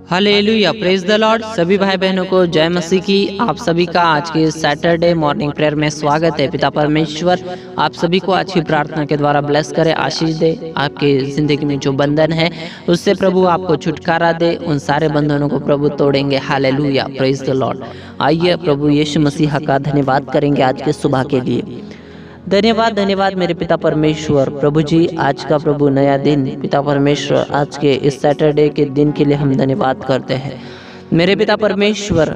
Hallelujah, praise the Lord. सभी भाई बहनों को जय मसीह की। आप सभी का आज के सैटरडे मॉर्निंग प्रेयर में स्वागत है। पिता परमेश्वर आप सभी को आज की प्रार्थना के द्वारा ब्लेस करे, आशीष दे। आपके जिंदगी में जो बंधन है उससे प्रभु आपको छुटकारा दे। उन सारे बंधनों को प्रभु तोड़ेंगे। Hallelujah, praise the Lord. आइए प्रभु यीशु मसीह का धन्यवाद करेंगे आज के सुबह के लिए। धन्यवाद धन्यवाद मेरे पिता परमेश्वर। प्रभु जी आज का प्रभु नया दिन, पिता परमेश्वर आज के इस सैटरडे के दिन के लिए हम धन्यवाद करते हैं। मेरे पिता परमेश्वर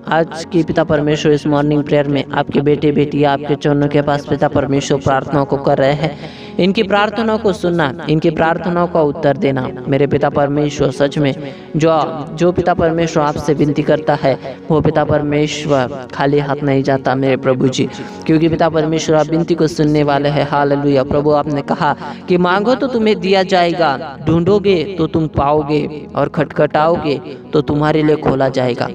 आज की पिता परमेश्वर इस मॉर्निंग प्रेयर में आपके बेटे बेटियां आपके चरणों के पास पिता परमेश्वर प्रार्थनाओं को कर रहे हैं। इनकी प्रार्थनाओं को सुनना, इनकी प्रार्थनाओं का उत्तर देना। मेरे पिता परमेश्वर सच में जो पिता परमेश्वर आपसे विनती करता है वो पिता परमेश्वर खाली हाथ नहीं जाता मेरे प्रभु जी, क्योंकि पिता परमेश्वर आप विनती को सुनने वाले हैं। हालेलुया। प्रभु आपने कहा कि मांगो तो तुम्हें दिया जाएगा, ढूंढोगे तो तुम पाओगे, और खटखटाओगे तो तुम्हारे लिए खोला जाएगा।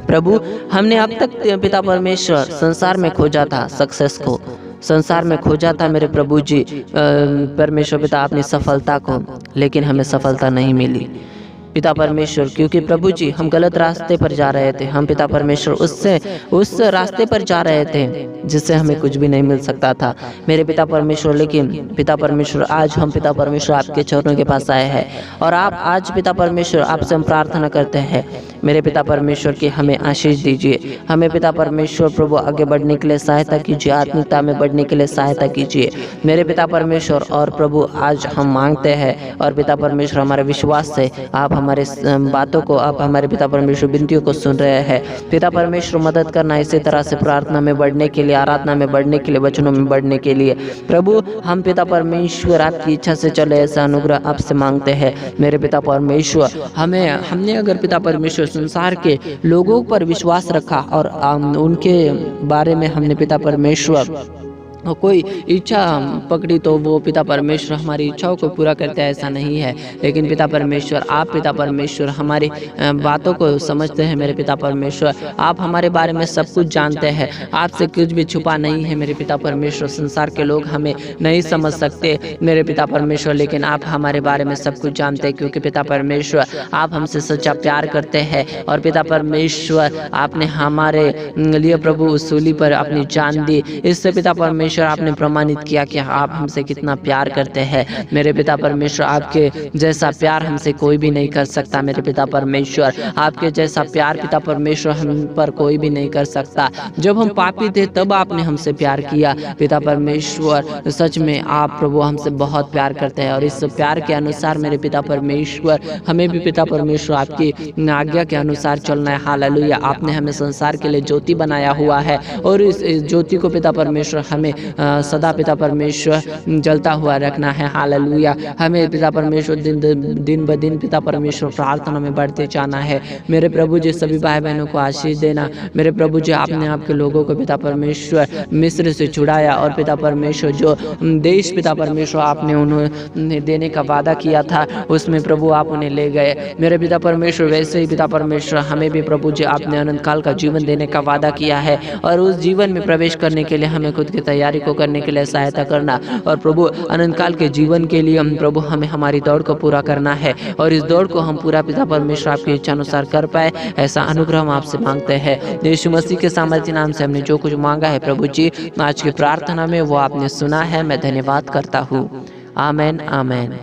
प्रभु हमने अब तक पिता परमेश्वर संसार में खोजा था, सक्सेस को संसार में खोजा था मेरे प्रभु जी परमेश्वर पिता अपनी सफलता को, लेकिन हमें सफलता नहीं मिली पिता परमेश्वर, क्योंकि प्रभु जी हम गलत रास्ते पर जा रहे थे। हम पिता परमेश्वर उस रास्ते पर जा रहे थे जिससे हमें कुछ भी नहीं मिल सकता था मेरे पिता परमेश्वर। लेकिन पिता परमेश्वर आज हम पिता परमेश्वर आपके चरणों के पास आए हैं, और आप आज पिता परमेश्वर आपसे हम प्रार्थना करते हैं मेरे पिता परमेश्वर की हमें आशीष दीजिए। हमें पिता परमेश्वर प्रभु आगे बढ़ने के लिए सहायता कीजिए, आत्मिकता में बढ़ने के लिए सहायता कीजिए मेरे पिता परमेश्वर। और प्रभु आज हम मांगते हैं, और पिता परमेश्वर हमारे विश्वास से आप हमारे बातों को, आप हमारे पिता परमेश्वर विनतियों को सुन रहे हैं। पिता परमेश्वर मदद करना इसी तरह से प्रार्थना में बढ़ने के लिए, आराधना में बढ़ने के लिए, वचनों में बढ़ने के लिए। प्रभु हम पिता परमेश्वर आपकी इच्छा से चले, ऐसा अनुग्रह आपसे मांगते हैं मेरे पिता परमेश्वर। हमने अगर पिता परमेश्वर संसार के लोगों पर विश्वास रखा और उनके बारे में हमने पिता परमेश्वर कोई इच्छा पकड़ी, तो वो पिता परमेश्वर हमारी इच्छाओं को पूरा करते हैं, ऐसा नहीं है। लेकिन पिता परमेश्वर आप पिता परमेश्वर हमारी बातों को समझते हैं मेरे पिता परमेश्वर। आप हमारे बारे में सब कुछ जानते हैं, आपसे कुछ भी छुपा नहीं है मेरे पिता परमेश्वर। संसार के लोग हमें नहीं समझ सकते मेरे पिता परमेश्वर, लेकिन आप हमारे बारे में सब कुछ जानते हैं, क्योंकि पिता परमेश्वर आप हमसे सच्चा प्यार करते हैं। और पिता परमेश्वर आपने हमारे लिए प्रभु उस सूली पर अपनी जान दी। इससे पिता परमेश्वर आपने प्रमाणित किया कि आप हमसे कितना प्यार करते हैं मेरे पिता परमेश्वर। आपके जैसा प्यार हमसे कोई भी नहीं कर सकता मेरे पिता परमेश्वर। आपके जैसा प्यार पिता परमेश्वर हम पर कोई भी नहीं कर सकता। जब हम पापी थे तब आपने हमसे प्यार किया पिता परमेश्वर। सच में आप प्रभु हमसे बहुत प्यार करते हैं, और इस प्यार के अनुसार मेरे पिता परमेश्वर हमें भी पिता परमेश्वर आपकी आज्ञा के अनुसार चलना है। हालेलुया। आपने हमें संसार के लिए ज्योति बनाया हुआ है, और इस ज्योति को पिता परमेश्वर हमें सदा पिता परमेश्वर जलता हुआ रखना है। हालेलुया। हमें पिता परमेश्वर दिन ब दिन पिता परमेश्वर प्रार्थना में बढ़ते जाना है मेरे प्रभु जी। सभी भाई बहनों को आशीष देना मेरे प्रभु जी। आपने आपके लोगों को पिता परमेश्वर मिस्र से छुड़ाया, और पिता परमेश्वर जो देश पिता परमेश्वर आपने उन्हें देने का वादा किया था उसमें प्रभु आप उन्हें ले गए मेरे पिता परमेश्वर। वैसे ही पिता परमेश्वर हमें भी प्रभु जी आपने अनंत काल का जीवन देने का वादा किया है, और उस जीवन में प्रवेश करने के लिए हमें खुद की तैयारी को करने के लिए सहायता करना। और प्रभु अनंत काल के जीवन के लिए हम प्रभु हमें हमारी दौड़ को पूरा करना है, और इस दौड़ को हम पूरा पिता परमेश्वर आपकी इच्छा अनुसार कर पाए, ऐसा अनुग्रह हम आपसे मांगते हैं। यीशु मसीह के सामर्थ्य नाम से हमने जो कुछ मांगा है प्रभु जी आज की प्रार्थना में वो आपने सुना है। मैं धन्यवाद करता हूँ। आमेन आमेन।